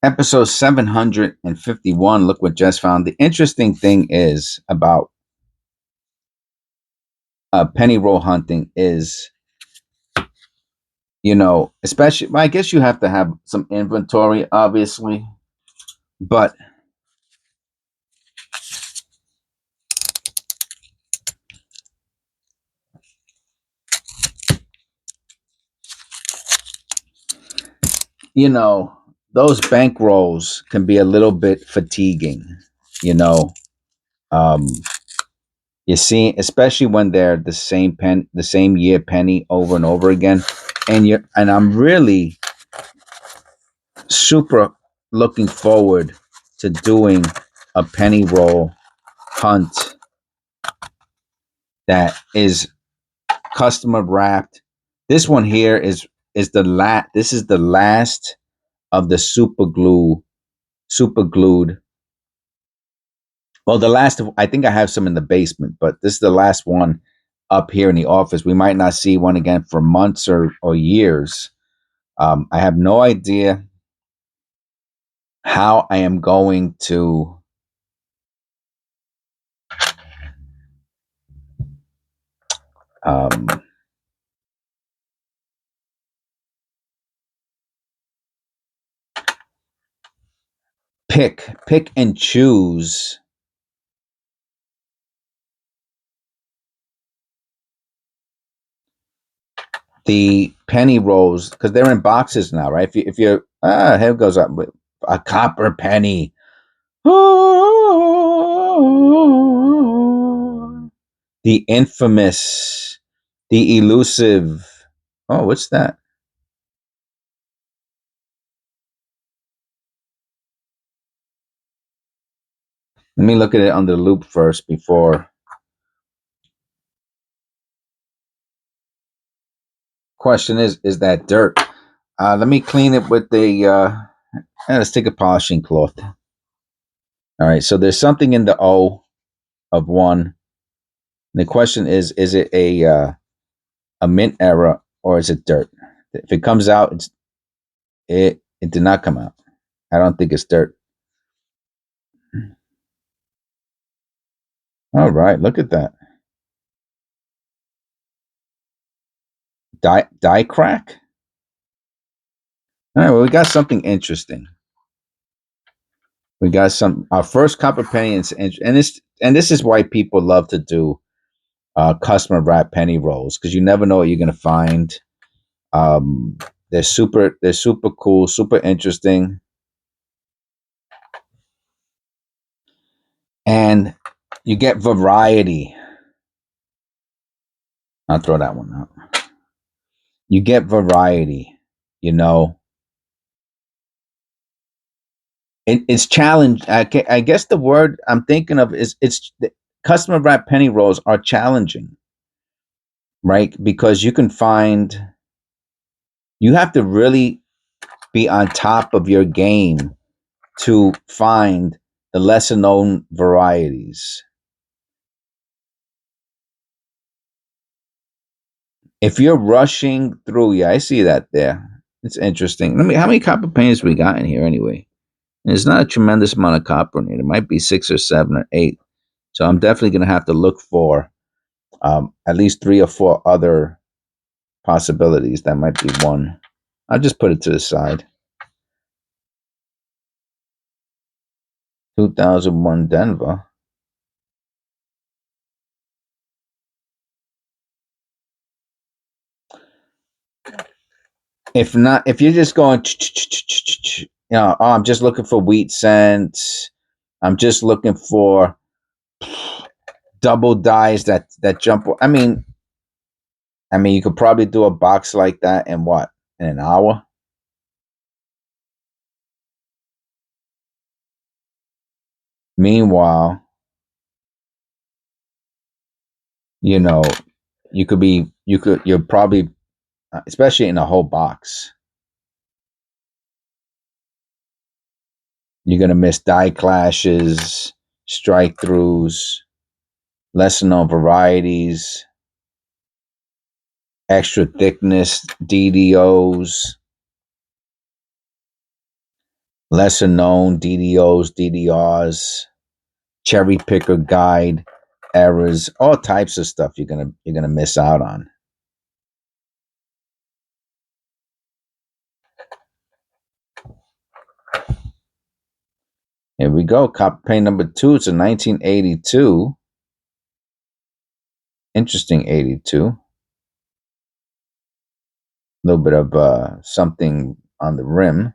Episode 751. Look what just found. The interesting thing is about penny roll hunting is, especially, well, I guess you have to have some inventory, obviously, but those bank rolls can be a little bit fatiguing. You know, um, you see, especially when they're the same year penny over and over again, and I'm really super looking forward to doing a penny roll hunt that is customer wrapped. This one here is this is the last of the super glued. Well, the last of, I think I have some in the basement, but this is the last one up here in the office. We might not see one again for months or years. I have no idea how I am going to um, pick and choose the penny rolls because they're in boxes now, right? If you're here goes up with a copper penny. The infamous, the elusive. Oh, what's that? Let me look at it on the loop first before. Question is that dirt? Let me clean it with the. Let's take a polishing cloth. All right, so there's something in the O of one. And the question is it a mint error or is it dirt? If it comes out, it did not come out. I don't think it's dirt. All right, look at that. Die crack. All right, well, we got something interesting. We got our first copper penny, and this is why people love to do customer wrap penny rolls because you never know what you're gonna find. They're super cool, super interesting, and you get variety. I'll throw that one out. You get variety, you know. It's challenge. I guess the word I'm thinking of is customer wrap penny rolls are challenging, right? Because you have to really be on top of your game to find the lesser known varieties. If you're rushing through, yeah, I see that there. It's interesting. How many copper pennies we got in here anyway? And it's not a tremendous amount of copper in it. It might be 6 or 7 or 8. So I'm definitely going to have to look for at least 3 or 4 other possibilities. That might be one. I'll just put it to the side. 2001 Denver. If not, if you're just going, oh, I'm just looking for wheat cents. I'm just looking for double dies that jump. I mean, you could probably do a box like that in what? In an hour? Meanwhile, you're probably, especially in a whole box, you're gonna miss die clashes, strike throughs, lesser known varieties, extra thickness, DDOs, lesser known DDOs, DDRs, cherry picker guide, errors, all types of stuff you're gonna miss out on. Here we go. Copy paint number 2. It's a 1982. Interesting 82. A little bit of something on the rim.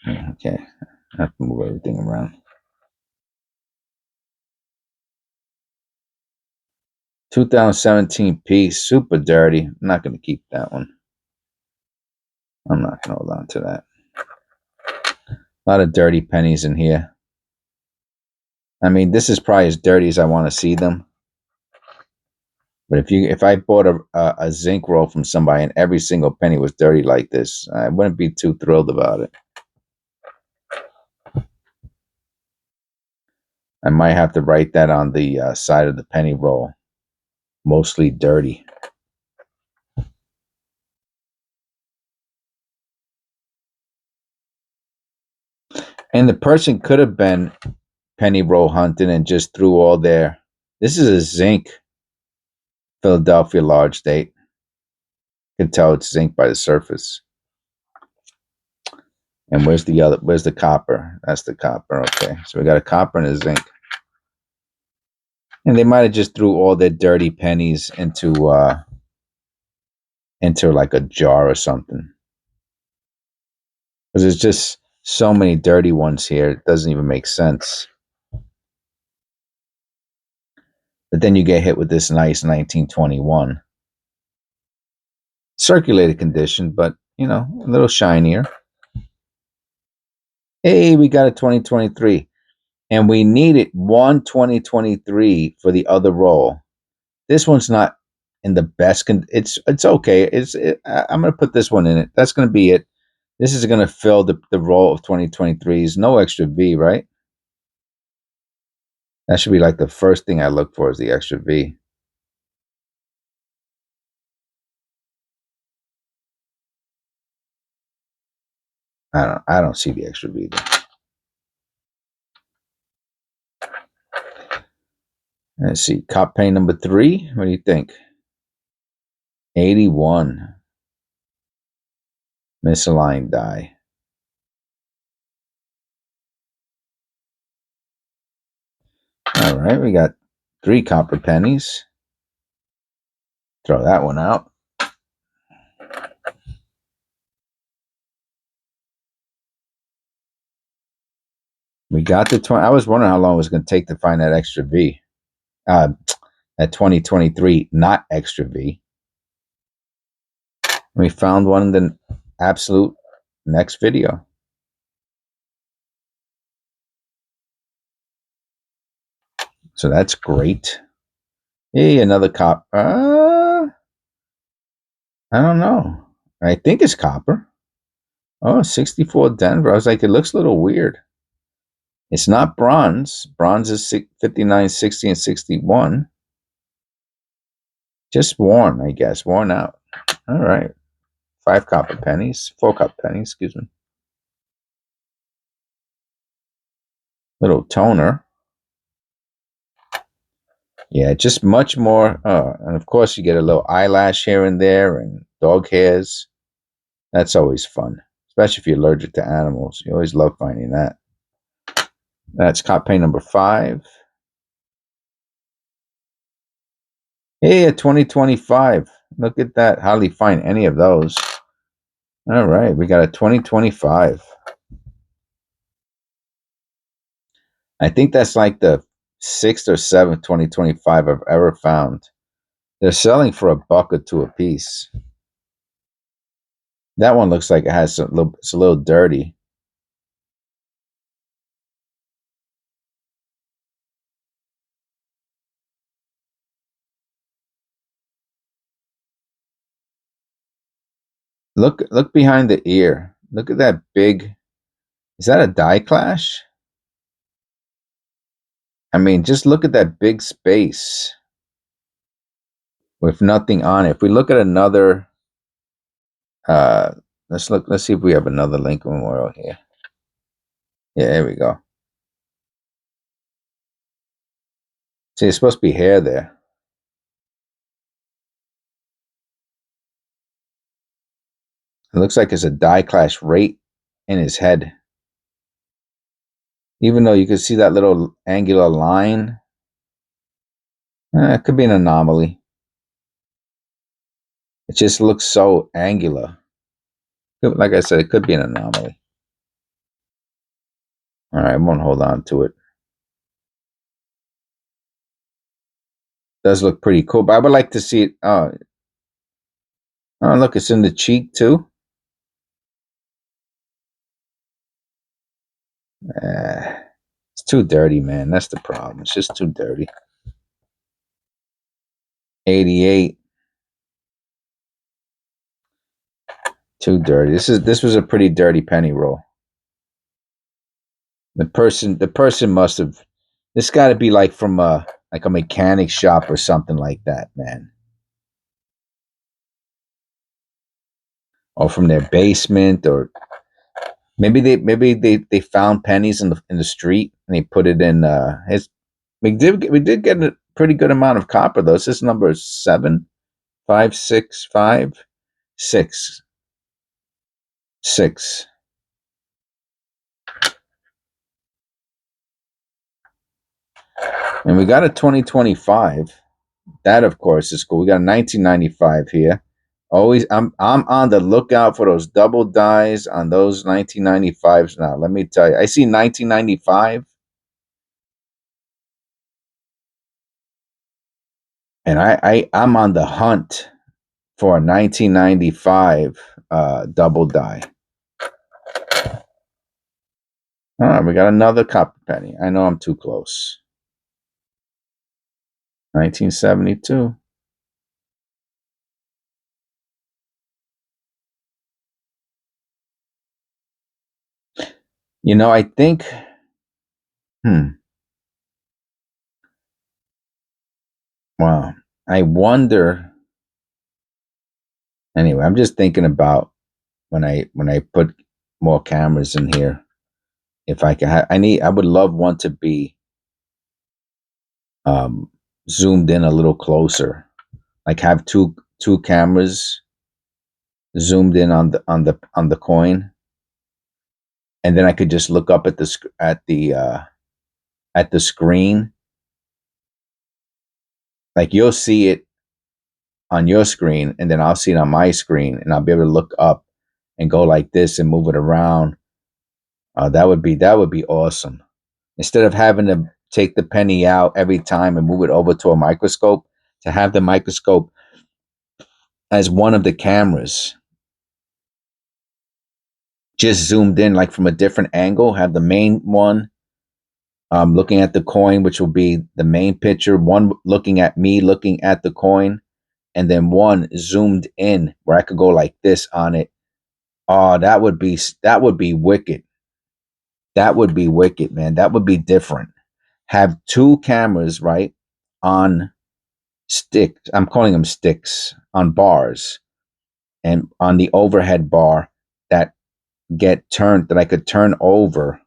Okay. I have to move everything around. 2017 piece. Super dirty. I'm not going to keep that one. I'm not going to hold on to that. A lot of dirty pennies in here. I mean, this is probably as dirty as I want to see them. But if I bought a zinc roll from somebody and every single penny was dirty like this, I wouldn't be too thrilled about it. I might have to write that on the side of the penny roll. Mostly dirty. And the person could have been penny roll hunting and just threw all their. This is a zinc Philadelphia large date. You can tell it's zinc by the surface. And where's the other? Where's the copper? That's the copper. Okay, so we got a copper and a zinc. And they might have just threw all their dirty pennies into like a jar or something. Because there's just so many dirty ones here. It doesn't even make sense. But then you get hit with this nice 1921. Circulated condition, but, a little shinier. Hey, we got a 2023. And we needed one 2023 for the other roll. This one's not in the best. It's okay. I'm going to put this one in it. That's going to be it. This is going to fill the roll of 2023s. No extra V, right? That should be like the first thing I look for is the extra V. I don't see the extra V there. Let's see. Cop paint number 3. What do you think? 81. Misaligned die. All right. We got 3 copper pennies. Throw that one out. We got the 20. I was wondering how long it was going to take to find that extra V. That 2023, not extra V. We found one in the absolute next video. So that's great. Hey, another cop. I don't know. I think it's copper. Oh, 64 Denver. I was like, it looks a little weird. It's not bronze. Bronze is 59, 60, and 61. Just worn, I guess. Worn out. All right. 5 copper pennies. 4 copper pennies, excuse me. Little toner. Yeah, just much more. And of course, you get a little eyelash here and there and dog hairs. That's always fun, especially if you're allergic to animals. You always love finding that. That's cop paint number 5. Hey, a 2025. Look at that. Hardly find any of those. All right, we got a 2025. I think that's like the 6th or 7th 2025 I've ever found. They're selling for $1 or $2 a piece. That one looks like it's a little dirty. Look behind the ear. Look at that big. Is that a die clash? I mean, just look at that big space. with nothing on it. If we look at another, uh, let's see if we have another Lincoln Memorial here. Yeah, there we go. See, it's supposed to be hair there. It looks like it's a die clash right in his head. Even though you can see that little angular line, it could be an anomaly. It just looks so angular. Like I said, it could be an anomaly. All right, I won't hold on to it. Does look pretty cool, but I would like to see it. Oh, look, it's in the cheek too. It's too dirty, man. That's the problem. It's just too dirty. 88. Too dirty. This was a pretty dirty penny roll. The person must have. This got to be like from a mechanic shop or something like that, man. Or from their basement, or maybe they found pennies in the street and they put it in his. We did get a pretty good amount of copper though. This number is 75656. And we got a 2025. That of course is cool. We got a 1995 here. Always, I'm on the lookout for those double dies on those 1995s. Now, let me tell you, I see 1995, and I'm on the hunt for a 1995 double die. All right, we got another copper penny. I know I'm too close. 1972. I think. Wow. I wonder. Anyway, I'm just thinking about when I put more cameras in here. If I can, I would love one to be um, zoomed in a little closer, like have two cameras zoomed in on the coin, and then I could just look up at the screen. Like you'll see it on your screen, and then I'll see it on my screen, and I'll be able to look up and go like this and move it around. That would be awesome. Instead of having to take the penny out every time and move it over to a microscope, to have the microscope as one of the cameras just zoomed in like from a different angle, have the main one looking at the coin, which will be the main picture, one looking at me looking at the coin, and then one zoomed in where I could go like this on it. Oh, that would be wicked. That would be wicked, man. That would be different. Have two cameras, right, on sticks. I'm calling them sticks, on bars, and on the overhead bar that that I could turn over.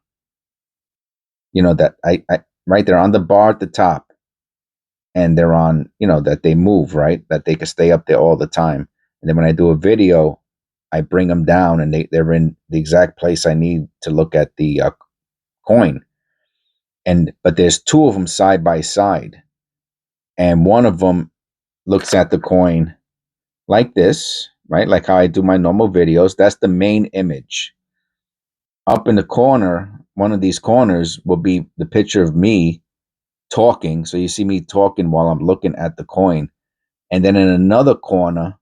That I right there on the bar at the top, and they're on. That they move, right, that they could stay up there all the time. And then when I do a video, I bring them down, and they're in the exact place I need to look at the coin. But there's two of them side by side, and one of them looks at the coin like this, right? Like how I do my normal videos. That's the main image. Up in the corner, one of these corners will be the picture of me talking. So you see me talking while I'm looking at the coin. And then in another corner,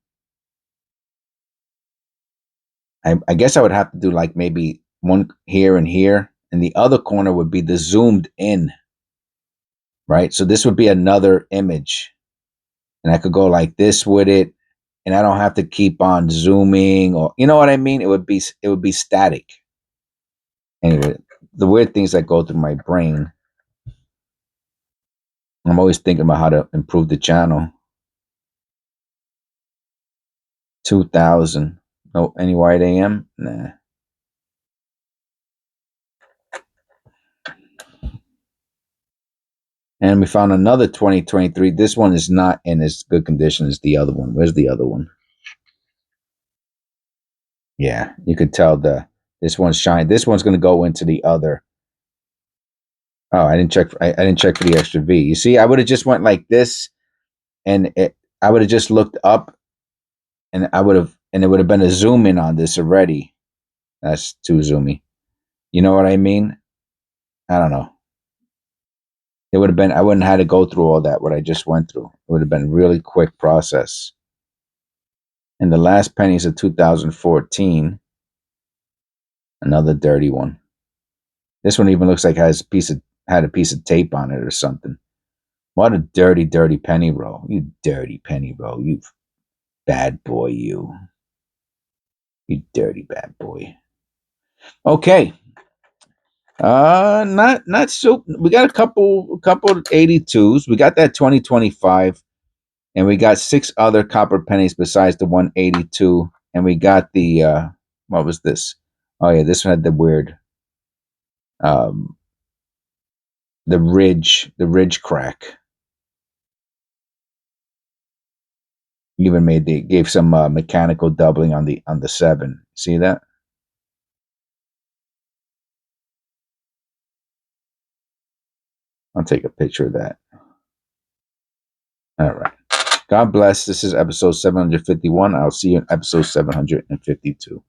I guess I would have to do like maybe one here and here. And the other corner would be the zoomed in, right? So this would be another image. And I could go like this with it. And I don't have to keep on zooming, or you know what I mean? It would be static. Anyway, the weird things that go through my brain. I'm always thinking about how to improve the channel. 2000. No, any white AM? Nah. And we found another 2023. This one is not in as good condition as the other one. Where's the other one? Yeah, you could tell this one's shine. This one's going to go into the other. Oh, I didn't check. I didn't check for the extra V. You see, I would have just went like this, and I would have just looked up, and it would have been a zoom in on this already. That's too zoomy. You know what I mean? I don't know. It would have been. I wouldn't have had to go through all that. What I just went through. It would have been a really quick process. And the last pennies of 2014. Another dirty one. This one even looks like it has had a piece of tape on it or something. What a dirty, dirty penny roll. You dirty penny roll. You bad boy, you. You dirty bad boy. Okay. Not so. We got a couple 82s. We got that 2025, and we got 6 other copper pennies besides the 182. And we got the what was this? Oh yeah, this one had the weird um the ridge crack. Even gave some mechanical doubling on the 7. See that? I'll take a picture of that. All right. God bless. This is episode 751. I'll see you in episode 752.